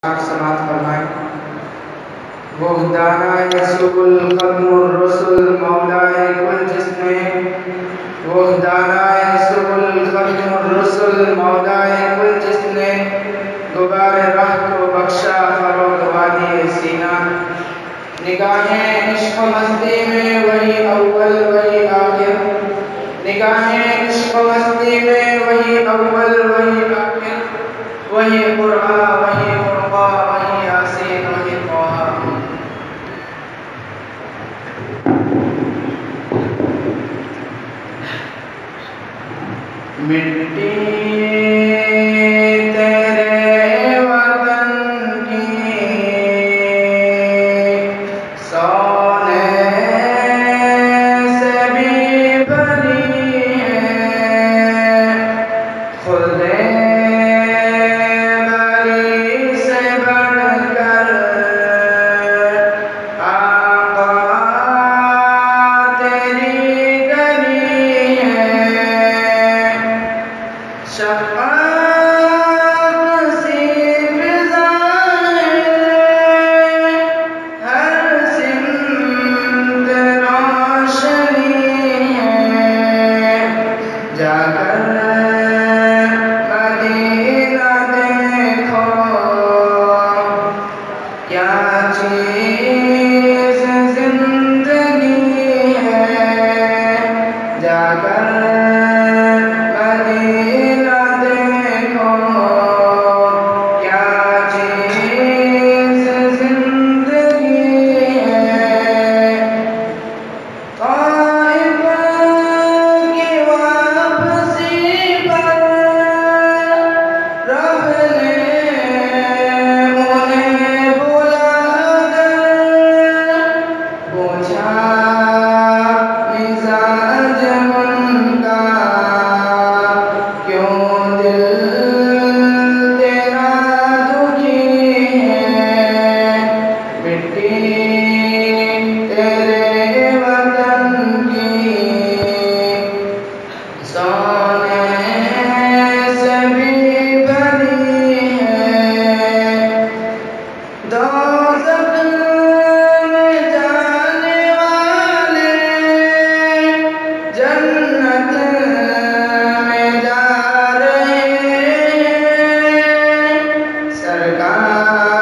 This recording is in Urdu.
سماعت فرمائیں۔ وحدانہ یسوع الختم الرسل مولائے کل جسم، وحدانہ یسوع الختم الرسل مولائے کل جسم، غبار راہ کو بخشا فروغ وادی سینہ، نگاہیں عشق مستی میں وہی اول وہی آخر، نگاہیں عشق مستی میں وہی اول وہی آخر، وہی قرآن وہی قربا وہی یاسین وہی طٰہٰ۔ مٹی تیرے وطن کی سونے سے بھی بھری ہے، خلد بری سے بڑھ کر آقا تیری گلی ہے، شفاعت سی فضائیں ہر سمت روشنی ہے، جا کر مدینہ دیکھو کیا چیز زندگی ہے، جا کر مدینہ دیکھو کیا چیز زندگی ہے، طائف کی واپسی پر رب نے انہیں بلا کر پوچھا مزاج ان کا، کیوں دل تیرا دکھی ہے، مٹی تیرے وطن کی سونے سے بھی بھری ہے، دوزخ میں جانے والے جنت میں جا رہے ہیں، سرکار